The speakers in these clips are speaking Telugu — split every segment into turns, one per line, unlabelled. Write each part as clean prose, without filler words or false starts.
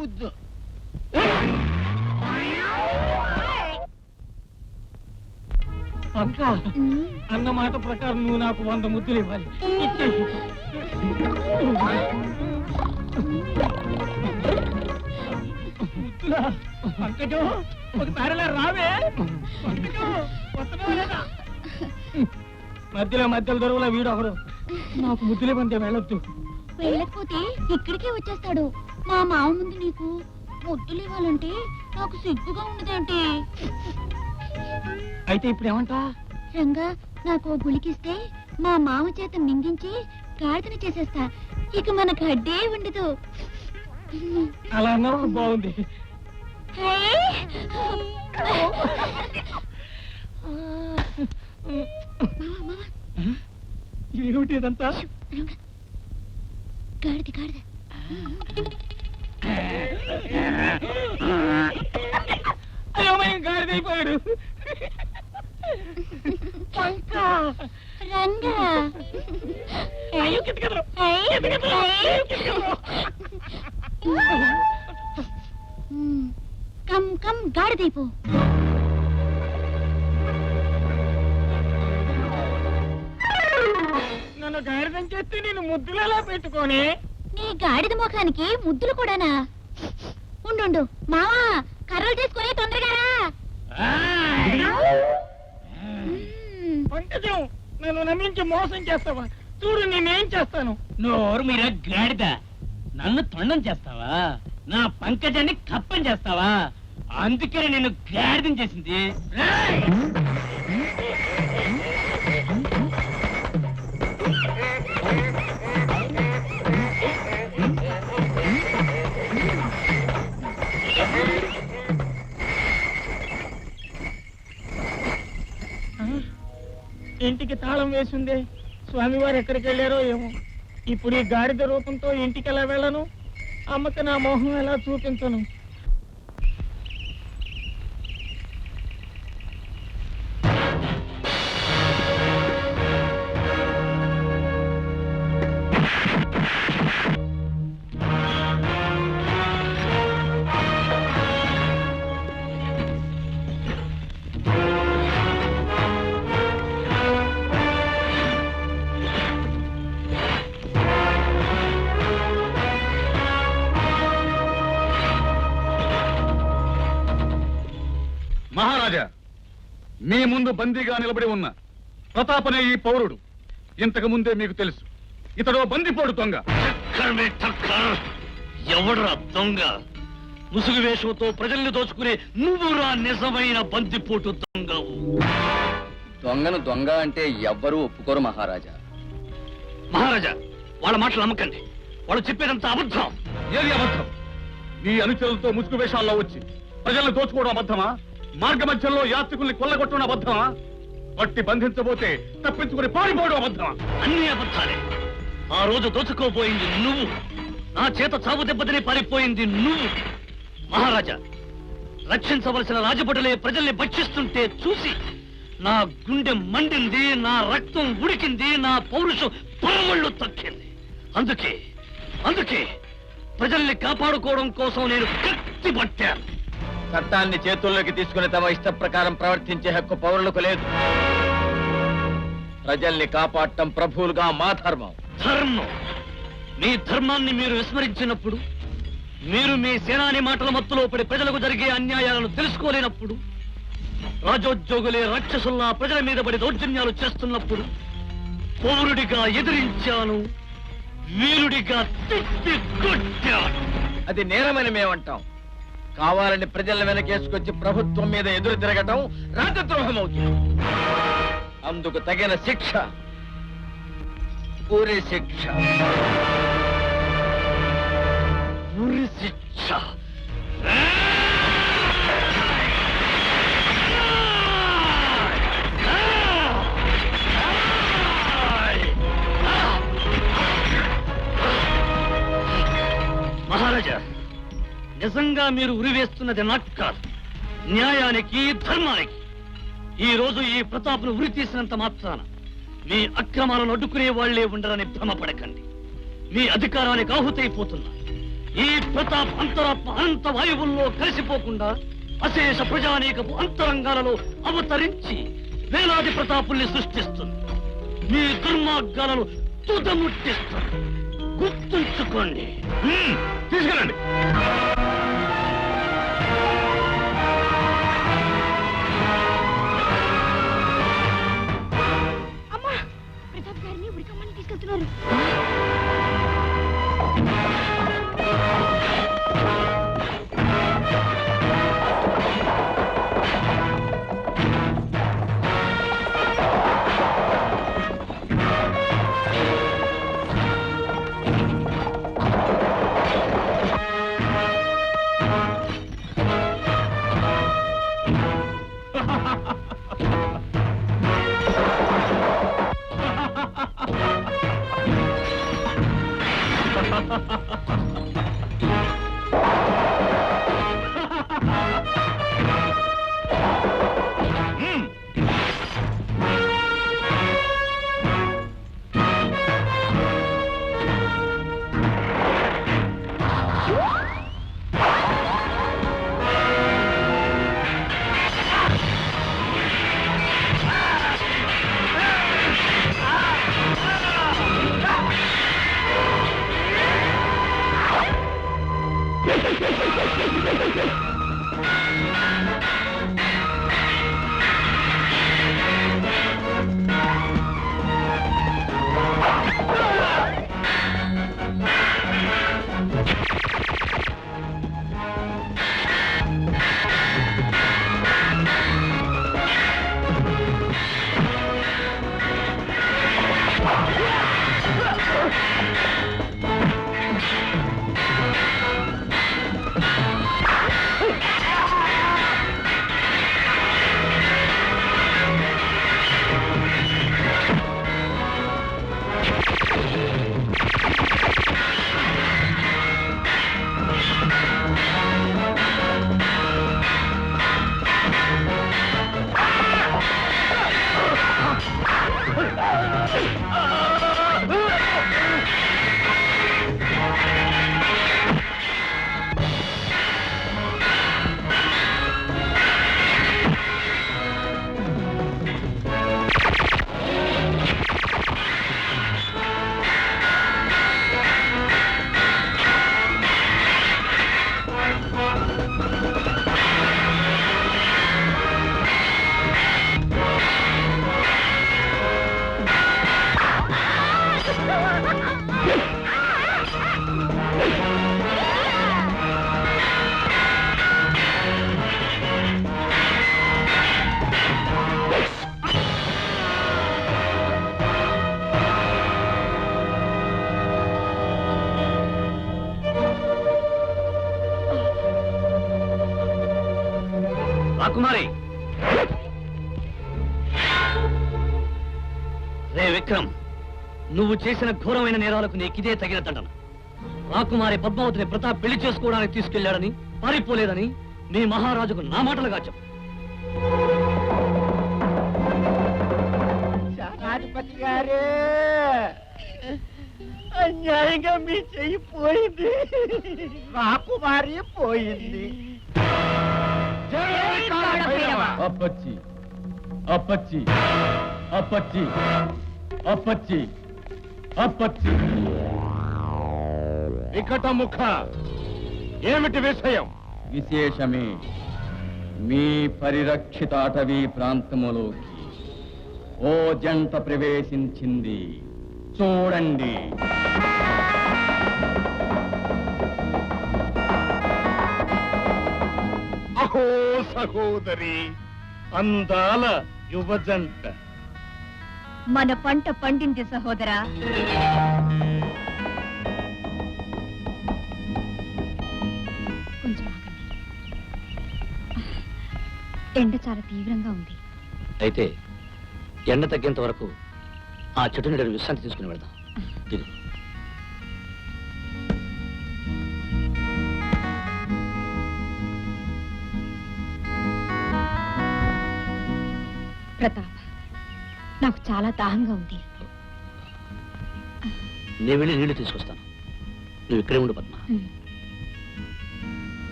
గుద్దు.
పంక అన్న మాట ప్రకారం నువ్వు నాకు 100 ముద్దులు ఇవ్వాలి. ముద్దులా పంకజం ఒకసారిలా రావే. మధ్యలో దొరుకులా వీడు ఒకడు నాకు ముద్దులే పంతే వెళ్ళొద్దు.
వెళ్ళకపోతే ఇక్కడికే వచ్చేస్తాడు. మా మామ ముందు నీకు ముద్దులు ఇవ్వాలంటే నాకు సిగ్గుగా ఉండదేంటి?
అయితే ఇప్పుడు ఏమంటా?
రంగా నాకు గుళికిస్తే మా మామ చేత మింగించి గాడిదని చేసేస్తా. ఇక మనకు అడ్డే ఉండదు.
అలా అన్నావు, బాగుంది. ఏమిటి ఇదంతా?
గాడిద
గాడిదైపోయాడు.
రంగా కమ్ కమ్ గాడిదైపో.
నన్ను గాడిదని చేస్తే నేను ముద్దులలో పెట్టుకొని.
నీ గాడిద ముఖానికి ముద్దులు కూడానా? ఉండు మావా, కర్రలు తీసుకొని తొందరగా రా.
పంకజం, నన్ను నమ్మించి మోసం చేస్తావా? చూడు నేనేం చేస్తాను.
నోరు మీరా గాడిద, నన్ను తొండం చేస్తావా? నా పంకజాన్ని కప్పం చేస్తావా? అందుకే నేను గాడిదం చేసింది.
ఇంటికి తాళం వేసిందే. స్వామివారు ఎక్కడికి వెళ్ళారో ఏమో. ఇప్పుడు ఈ గాడిద రూపంతో ఇంటికి ఎలా వెళ్ళను? అమ్మకి నా మోహం ఎలా చూపించను?
మహారాజా, మీ ముందు బందీగా నిలబడి ఉన్న ప్రతాపనే ఈ పౌరుడు. ఇంతకు ముందే మీకు తెలుసు, ఇతడు బందిపోడు దొంగ.
ఎవడ్రా దొంగ? ముసుగు వేషంతో ప్రజల్ని దోచుకునే నువ్వురా నిజమైన బందిపోటు దొంగవు.
దొంగను దొంగ అంటే ఎవ్వరూ ఒప్పుకోరు మహారాజా.
మహారాజా, వాళ్ళ మాటలు నమ్మకండి. వాళ్ళు చెప్పేదంతా అబద్ధం.
ఏది అబద్ధం? మీ అనుచరులతో ముసుగు వేషాల్లో వచ్చి ప్రజల్ని దోచుకోవడం అబద్ధమా? మార్గ మధ్యంలో యాత్రికుల్ని కొల్లగొట్టడం అబద్ధమా? పట్టి బంధించబోతే తప్పించుకుని పారిపోవడం అబద్ధమా?
అన్ని అబద్ధాలే. ఆ రోజు దోచుకోపోయింది నువ్వు, నా చేత చావు దెబ్బతిని పారిపోయింది నువ్వు. మహారాజా, రక్షించవలసిన రాజభటులే ప్రజల్ని భక్షిస్తుంటే చూసి నా గుండె మండింది, నా రక్తం ఉడికింది, నా పౌరుషం పరమళ్ళు తక్కింది. అందుకే ప్రజల్ని కాపాడుకోవడం కోసం నేను కత్తి పట్టాను.
చట్టాన్ని చేతుల్లోకి తీసుకుని తమ ఇష్ట ప్రకారం ప్రవర్తించే హక్కు పౌరులకు లేదు. ప్రజల్ని కాపాడటం ప్రభువులుగా మా ధర్మం.
ధర్మం? మీ ధర్మాన్ని మీరు విస్మరించినప్పుడు, మీరు మీ సేనాని మాటల మత్తులో పడి ప్రజలకు జరిగే అన్యాయాలను తెలుసుకోలేనప్పుడు, రాజోద్యోగులే రాక్షసుల్లా ప్రజల మీద పడి దౌర్జన్యాలు చేస్తున్నప్పుడు పౌరుడిగా ఎదిరించాను, వీరుడిగా తిప్పి కొట్టాను.
అది నేరమని మేమంటాం. కావాలని ప్రజల వెనకేసుకొచ్చి ప్రభుత్వం మీద ఎదురు తిరగటం రాజద్రోహం అవుతుంది. అందుకు తగిన శిక్ష ఉరి శిక్ష.
ఉరి శిక్ష? మహారాజా, నిజంగా మీరు ఉరివేస్తున్నది నాకు కాదు, న్యాయానికి, ధర్మానికి. ఈ రోజు ఈ ప్రతాప్ను ఉరి తీసినంత మాత్రాన మీ అక్రమాలను అడ్డుకునే వాళ్లే ఉండరని భ్రమపడకండి. మీ అధికారానికి ఆహుతైపోతున్నా. ఈ ప్రతాప్ అంతరాత్మ అనంత వాయువుల్లో కలిసిపోకుండా అశేష ప్రజానీకపు అంతరంగాలలో అవతరించి వేలాది ప్రతాపుల్ని సృష్టిస్తుంది. మీ దుర్మార్గాలను తుదముట్టిస్తుంది. గుర్తుంచుకోండి.
తీసుకెళ్ళండి.
అమ్మా, ప్రతాప్ గారిని ఉడికమ్మని తీసుకెళ్తున్నారు.
రాకుమారి, రే విక్రమ్, నువ్వు చేసిన ఘోరమైన నేరాలకు నీకిదే తగిన దండన. రాకుమారి పద్మావతిని ప్రతాప్ పెళ్లి చేసుకోవడానికి తీసుకెళ్లాడని, పారిపోలేదని నీ మహారాజుకు నా మాటలుగా చెప్పు.
సేనాధిపతి గారే, అన్యాయంగా మీ చెయ్యి పోయింది. రాకుమారి పోయింది.
అప్పచ్చి అప్పచ్చి అప్పచ్చి అప్పచ్చి అప్పచ్చి
వికటముఖ, ఏమిటి విషయం?
విశేషమే, మీ పరిరక్షిత అటవీ ప్రాంతములోకి ఓ జంట ప్రవేశించింది. చూడండి.
అహో సహోదరి, అందాల యువజంట.
మన పంట పండింది సహోదరా. కొంచెం ఆగండి. ఎండ చాలా తీవ్రంగా ఉంది.
అయితే ఎండ తగ్గేంత వరకు ఆ చెట్టు నీడ విశ్రాంతి తీసుకుని వెళ్దాం. దిగు.
ప్రతాప్, నాకు చాలా దాహంగా ఉంది.
నేను వెళ్ళి నీళ్లు తీసుకొస్తాను. నువ్వు ఇక్కడే ఉండు పద్మ.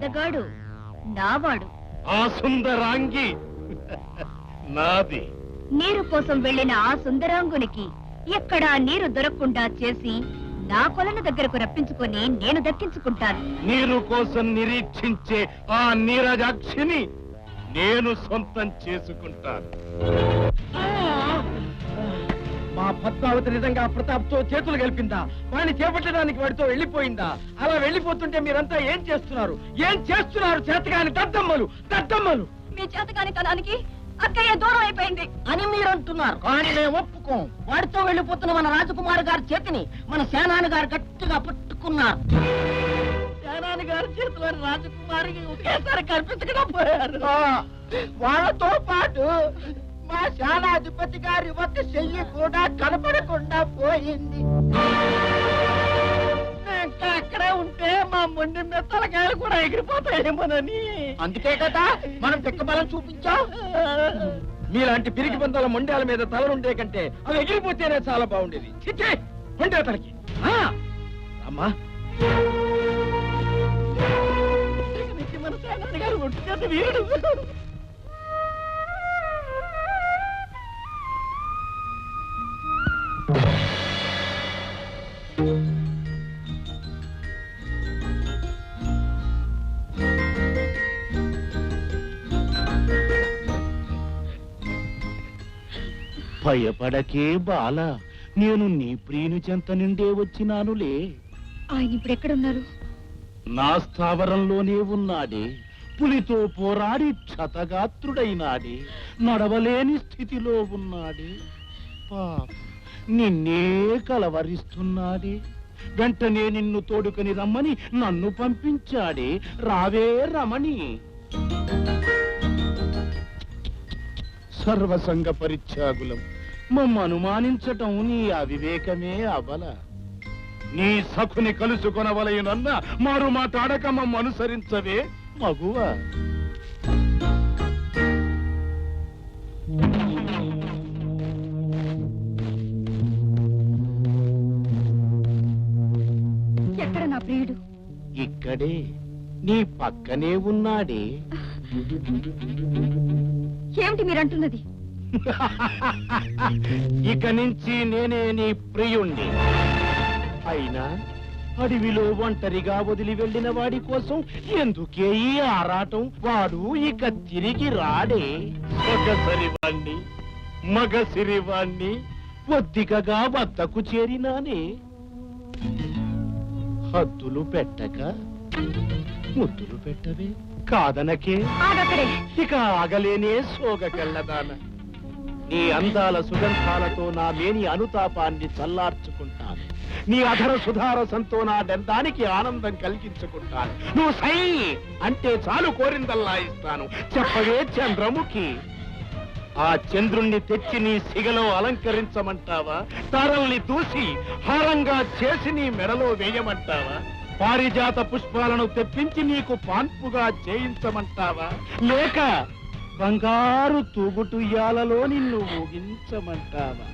అతగాడు నావాడు.
ఆ సుందరాంగి నాది.
నీరు కోసం వెళ్ళిన ఆ సుందరాంగునికి ఎక్కడా నీరు దొరకకుండా చేసి నా కొలను దగ్గరకు రప్పించుకొని నేను దక్కించుకుంటాను.
నీరు కోసం నిరీక్షించే ఆ నీరజాక్షిని నేను సొంతం చేసుకుంటాను.
మా పద్మావతి నిజంగా ప్రతాప్తో చేతులు కలిపిందా? వాడిని చేపట్టడానికి వాడితో వెళ్ళిపోయిందా? అలా వెళ్ళిపోతుంటే మీరంతా ఏం చేస్తున్నారు? చేతగాని దద్దమ్మలు దద్దమ్మలు.
మీ చేతకాని తనానికి అక్కయ్య దూరం అయిపోయింది
అని మీరు అంటున్నారు, కానీ మేము ఒప్పుకోం. వాడితో వెళ్ళిపోతున్న మన రాజకుమారి గారి చేతిని మన సేనాని గారు గట్టిగా పట్టుకున్నారు. సేనాని గారి చేతిలో రాజకుమారికి ఒకేసారి కనిపించకపోయారు. వాళ్ళతో పాటు మా సేనాధిపతి గారి ఒక చెయ్యి కూడా కనపడకుండా పోయింది. ఇంకా అక్కడే ఉంటే మా మొండి మెత్తలకాయలు కూడా ఎగిరిపోతాయేమోనని. అందుకే కదా మనం పిక్కబలం చూపించాం.
మీలాంటి పిరికి బంధాల మొండాల మీద తలనుండే కంటే అవి ఎగిరిపోతేనే చాలా బాగుండేది. చిచ్చే మొండే తలకి. అమ్మా
మన సేనాని గారు ఒంటి చేత వీడు.
భయపడకే బాల, నేను నీ ప్రియుని చెంత నిండే వచ్చినానులే.
ఆయన ఇప్పుడు ఎక్కడున్నారు?
నా స్థావరంలోనే ఉన్నాడే. పులితో పోరాడి క్షతగాత్రుడైనాడే. నడవలేని స్థితిలో ఉన్నాడే. పాప నిన్నే కలవరిస్తున్నాడే. వెంటనే నిన్ను తోడుకొని రమ్మని నన్ను పంపించాడే. రావే రమణి. సర్వసంగ పరిత్యాగులం. మమ్మ అనుమానించటం నీ అవివేకమే అవల. నీ సఖుని కలుసుకొనవలయనన్న మారు మాట్లాడక మమ్మ అనుసరించవే మగువ.
ఎక్కడ నా ప్రియుడు?
ఇక్కడే నీ పక్కనే ఉన్నాడే.
ఏమిటి మీరంటున్నది?
ఇక నుంచి నేనే నీ ప్రియుణ్ణి. అయినా అడవిలో ఒంటరిగా వదిలి వెళ్ళిన వాడి కోసం ఎందుకే ఈ ఆరాటం? వాడు ఇక తిరిగి రాడే. సొగసరివాణ్ణి మగసిరివాణ్ణి ఒద్దికగా వద్దకు చేరినానే. హద్దులు పెట్టక ముద్దులు పెట్టవే. కాదనకే.
ఆగక్కడే.
ఇక ఆగలేనే సోగకెళ్ళదాన. నీ అందాల సుగంధాలతో నా మేని అనుతాపాన్ని చల్లార్చుకుంటాను. నీ అధర సుధారసంతో నా దంతానికి ఆనందం కలిగించుకుంటాను. నువ్వు సై అంటే చాలు కోరిందల్లా ఇస్తాను. చెప్పవే చంద్రముఖి. ఆ చంద్రుణ్ణి తెచ్చి నీ సిగలో అలంకరించమంటావా? తారల్ని దూసి హారంగా చేసి నీ మెడలో వేయమంటావా? పారిజాత పుష్పాలను తెప్పించి నీకు పాన్పుగా చేయించమంటావా? లేక బంగారు తూగుటుయ్యాలలో నిన్ను ఊగించమంటావా?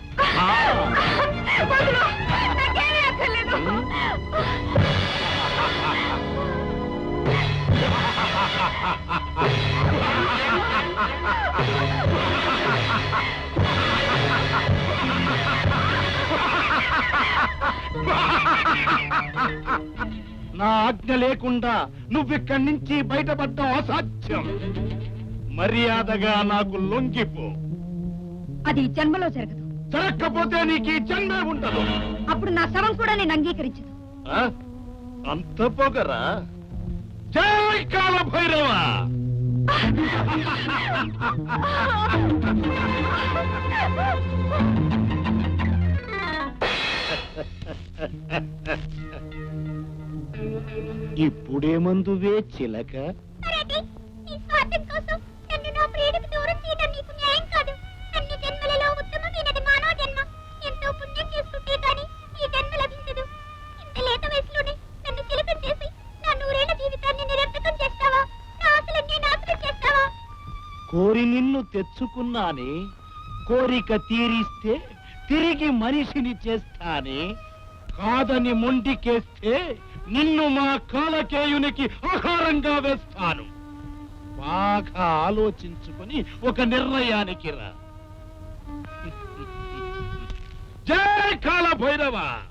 నా ఆజ్ఞ లేకుండా నువ్విక్కడి నుంచి బయటపడటం అసాధ్యం. మర్యాదగా నాకు లొంగిపో.
అది జన్మలో జరగదు.
జరగకపోతే నీకు ఈ జన్మే ఉండదు.
అప్పుడు నా శవం కూడా నేను అంగీకరించదు.
ఆ? అంత పొగరా? జై కాల భైరవ. ఇప్పుడేమందువే చిలక? కోరి నిన్ను తెచ్చుకున్నానే. కోరిక తీరిస్తే తిరిగి మనిషిని చేస్తానే. కాదని మొండికేస్తే నిన్ను మా కాలకేయునికి ఆహారంగా వేస్తాను. బాగా ఆలోచించుకొని ఒక నిర్ణయానికి రా. జై కాల భైరవ.